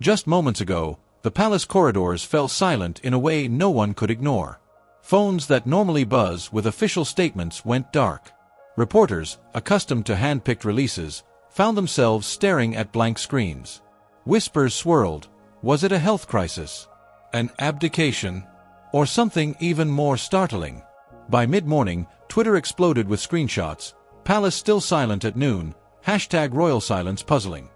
Just moments ago, the palace corridors fell silent in a way no one could ignore. Phones that normally buzz with official statements went dark. Reporters, accustomed to hand-picked releases, found themselves staring at blank screens. Whispers swirled. Was it a health crisis? An abdication? Or something even more startling? By mid-morning, Twitter exploded with screenshots. Palace still silent at noon. #royal silence puzzling.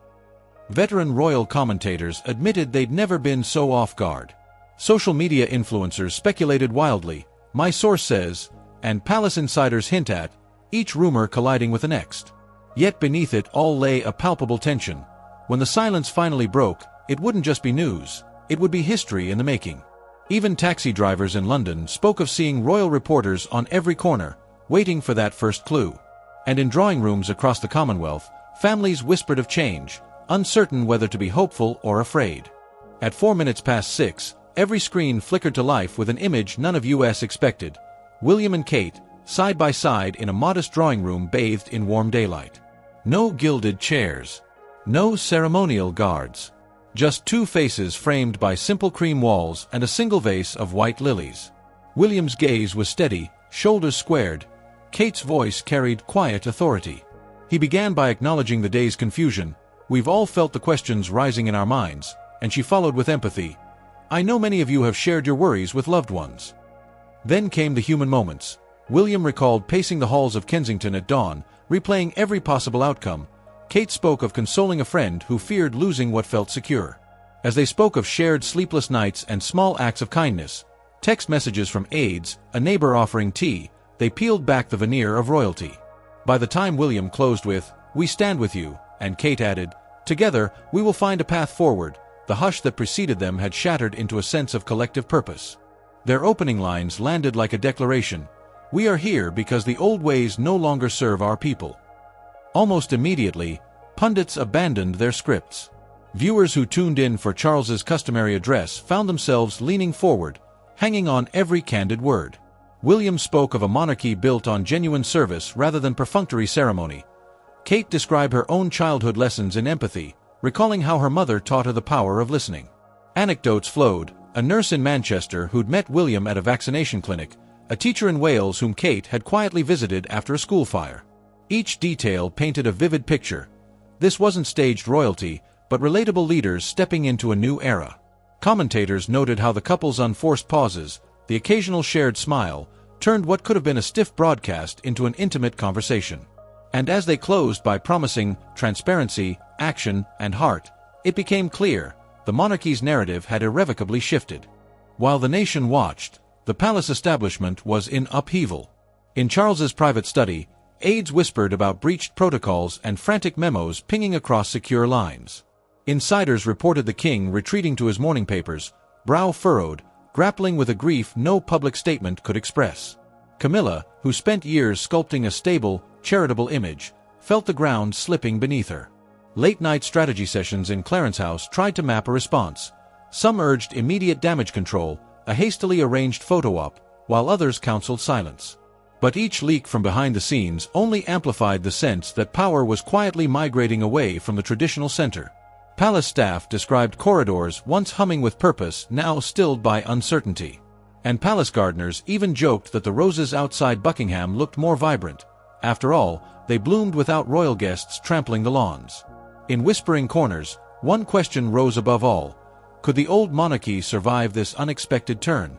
Veteran royal commentators admitted they'd never been so off guard. Social media influencers speculated wildly, "My source says," and palace insiders hint at, each rumor colliding with the next. Yet beneath it all lay a palpable tension. When the silence finally broke, it wouldn't just be news, it would be history in the making. Even taxi drivers in London spoke of seeing royal reporters on every corner, waiting for that first clue. And in drawing rooms across the Commonwealth, families whispered of change, uncertain whether to be hopeful or afraid. At 6:04, every screen flickered to life with an image none of US expected. William and Kate, side by side in a modest drawing room bathed in warm daylight. No gilded chairs. No ceremonial guards. Just two faces framed by simple cream walls and a single vase of white lilies. William's gaze was steady, shoulders squared. Kate's voice carried quiet authority. He began by acknowledging the day's confusion. "We've all felt the questions rising in our minds," and she followed with empathy. "I know many of you have shared your worries with loved ones." Then came the human moments. William recalled pacing the halls of Kensington at dawn, replaying every possible outcome. Kate spoke of consoling a friend who feared losing what felt secure. As they spoke of shared sleepless nights and small acts of kindness, text messages from aides, a neighbor offering tea, they peeled back the veneer of royalty. By the time William closed with, "We stand with you," and Kate added, "Together, we will find a path forward," the hush that preceded them had shattered into a sense of collective purpose. Their opening lines landed like a declaration. "We are here because the old ways no longer serve our people." Almost immediately, pundits abandoned their scripts. Viewers who tuned in for Charles's customary address found themselves leaning forward, hanging on every candid word. William spoke of a monarchy built on genuine service rather than perfunctory ceremony. Kate described her own childhood lessons in empathy, recalling how her mother taught her the power of listening. Anecdotes flowed: a nurse in Manchester who'd met William at a vaccination clinic, a teacher in Wales whom Kate had quietly visited after a school fire. Each detail painted a vivid picture. This wasn't staged royalty, but relatable leaders stepping into a new era. Commentators noted how the couple's unforced pauses, the occasional shared smile, turned what could have been a stiff broadcast into an intimate conversation. And as they closed by promising transparency, action, and heart, it became clear the monarchy's narrative had irrevocably shifted. While the nation watched, the palace establishment was in upheaval. In Charles's private study, aides whispered about breached protocols and frantic memos pinging across secure lines. Insiders reported the king retreating to his morning papers, brow furrowed, grappling with a grief no public statement could express. Camilla, who spent years sculpting a stable, charitable image, felt the ground slipping beneath her. Late-night strategy sessions in Clarence House tried to map a response. Some urged immediate damage control, a hastily arranged photo op, while others counseled silence. But each leak from behind the scenes only amplified the sense that power was quietly migrating away from the traditional center. Palace staff described corridors once humming with purpose now stilled by uncertainty. And palace gardeners even joked that the roses outside Buckingham looked more vibrant. After all, they bloomed without royal guests trampling the lawns. In whispering corners, one question rose above all. Could the old monarchy survive this unexpected turn?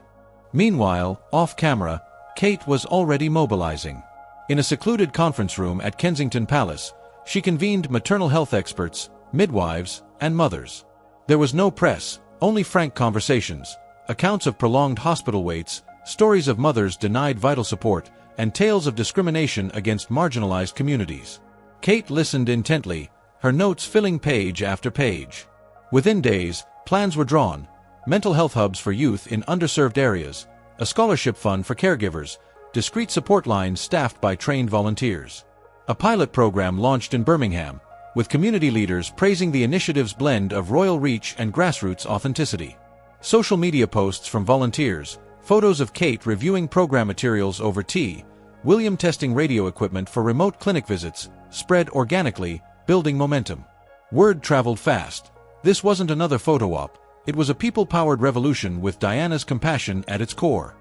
Meanwhile, off-camera, Kate was already mobilizing. In a secluded conference room at Kensington Palace, she convened maternal health experts, midwives, and mothers. There was no press, only frank conversations, accounts of prolonged hospital waits, stories of mothers denied vital support, and tales of discrimination against marginalized communities. Kate listened intently, her notes filling page after page. Within days, plans were drawn: mental health hubs for youth in underserved areas, a scholarship fund for caregivers, discreet support lines staffed by trained volunteers. A pilot program launched in Birmingham, with community leaders praising the initiative's blend of royal reach and grassroots authenticity. Social media posts from volunteers, photos of Kate reviewing program materials over tea, William testing radio equipment for remote clinic visits, spread organically, building momentum. Word traveled fast. This wasn't another photo op, it was a people-powered revolution with Diana's compassion at its core.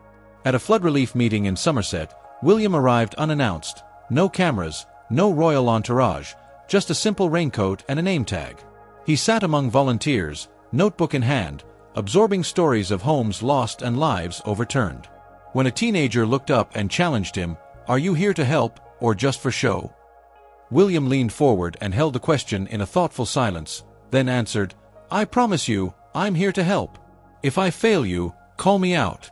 At a flood relief meeting in Somerset, William arrived unannounced. No cameras, no royal entourage, just a simple raincoat and a name tag. He sat among volunteers, notebook in hand, absorbing stories of homes lost and lives overturned. When a teenager looked up and challenged him, "Are you here to help, or just for show?" William leaned forward and held the question in a thoughtful silence, then answered, "I promise you, I'm here to help. If I fail you, call me out."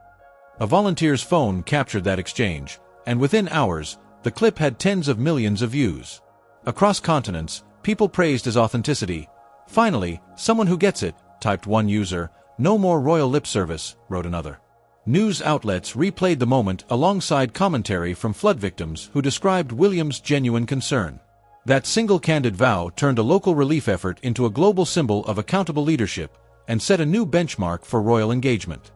A volunteer's phone captured that exchange, and within hours, the clip had tens of millions of views. Across continents, people praised his authenticity. "Finally, someone who gets it," typed one user. "No more royal lip service," wrote another. News outlets replayed the moment alongside commentary from flood victims who described William's genuine concern. That single candid vow turned a local relief effort into a global symbol of accountable leadership and set a new benchmark for royal engagement.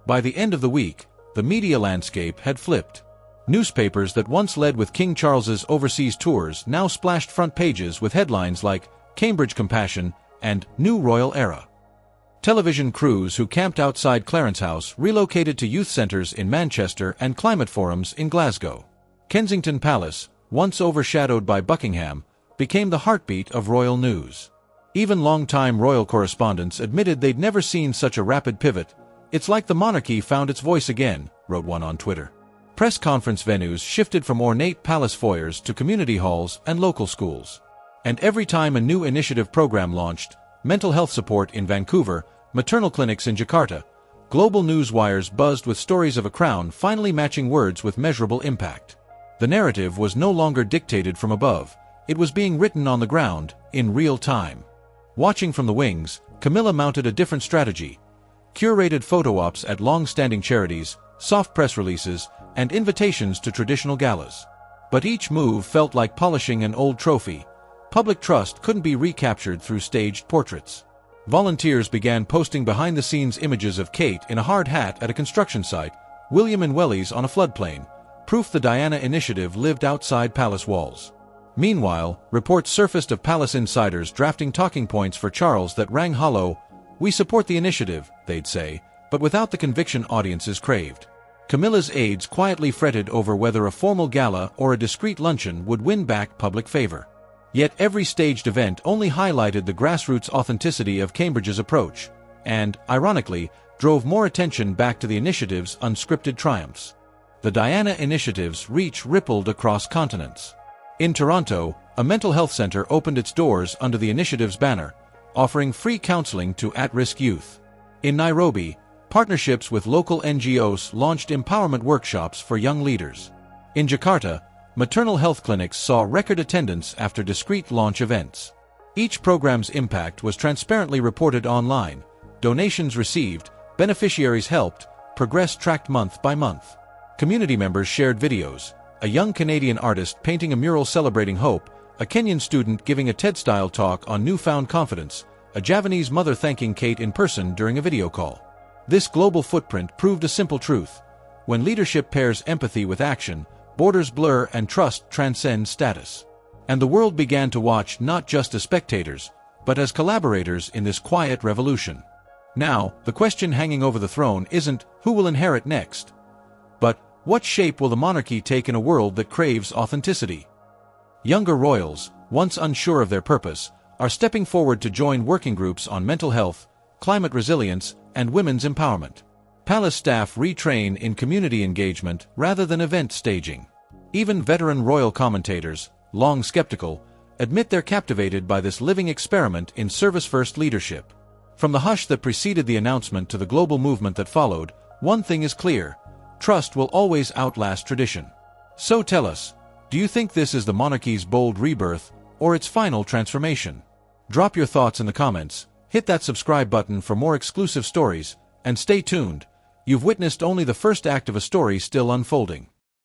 By the end of the week, the media landscape had flipped. Newspapers that once led with King Charles's overseas tours now splashed front pages with headlines like "Cambridge Compassion" and "New Royal Era." Television crews who camped outside Clarence House relocated to youth centres in Manchester and climate forums in Glasgow. Kensington Palace, once overshadowed by Buckingham, became the heartbeat of royal news. Even long-time royal correspondents admitted they'd never seen such a rapid pivot. "It's like the monarchy found its voice again," wrote one on Twitter. Press conference venues shifted from ornate palace foyers to community halls and local schools. And every time a new initiative program launched, mental health support in Vancouver, maternal clinics in Jakarta, global news wires buzzed with stories of a crown finally matching words with measurable impact. The narrative was no longer dictated from above, it was being written on the ground, in real time. Watching from the wings, Camilla mounted a different strategy. Curated photo ops at long-standing charities, soft press releases, and invitations to traditional galas. But each move felt like polishing an old trophy. Public trust couldn't be recaptured through staged portraits. Volunteers began posting behind-the-scenes images of Kate in a hard hat at a construction site, William in wellies on a floodplain, proof the Diana initiative lived outside palace walls. Meanwhile, reports surfaced of palace insiders drafting talking points for Charles that rang hollow. "We support the initiative," they'd say, but without the conviction audiences craved. Camilla's aides quietly fretted over whether a formal gala or a discreet luncheon would win back public favor. Yet every staged event only highlighted the grassroots authenticity of Cambridge's approach, and, ironically, drove more attention back to the initiative's unscripted triumphs. The Diana initiative's reach rippled across continents. In Toronto, a mental health center opened its doors under the initiative's banner, offering free counseling to at-risk youth. In Nairobi, partnerships with local NGOs launched empowerment workshops for young leaders. In Jakarta, maternal health clinics saw record attendance after discreet launch events. Each program's impact was transparently reported online. Donations received, beneficiaries helped, progress tracked month by month. Community members shared videos. A young Canadian artist painting a mural celebrating hope, a Kenyan student giving a TED-style talk on newfound confidence, a Javanese mother thanking Kate in person during a video call. This global footprint proved a simple truth. When leadership pairs empathy with action, borders blur and trust transcends status. And the world began to watch not just as spectators, but as collaborators in this quiet revolution. Now, the question hanging over the throne isn't who will inherit next, but what shape will the monarchy take in a world that craves authenticity? Younger royals, once unsure of their purpose, are stepping forward to join working groups on mental health, climate resilience, and women's empowerment. Palace staff retrain in community engagement rather than event staging. Even veteran royal commentators, long skeptical, admit they're captivated by this living experiment in service-first leadership. From the hush that preceded the announcement to the global movement that followed, one thing is clear: trust will always outlast tradition. So tell us, do you think this is the monarchy's bold rebirth, or its final transformation? Drop your thoughts in the comments, hit that subscribe button for more exclusive stories, and stay tuned. You've witnessed only the first act of a story still unfolding.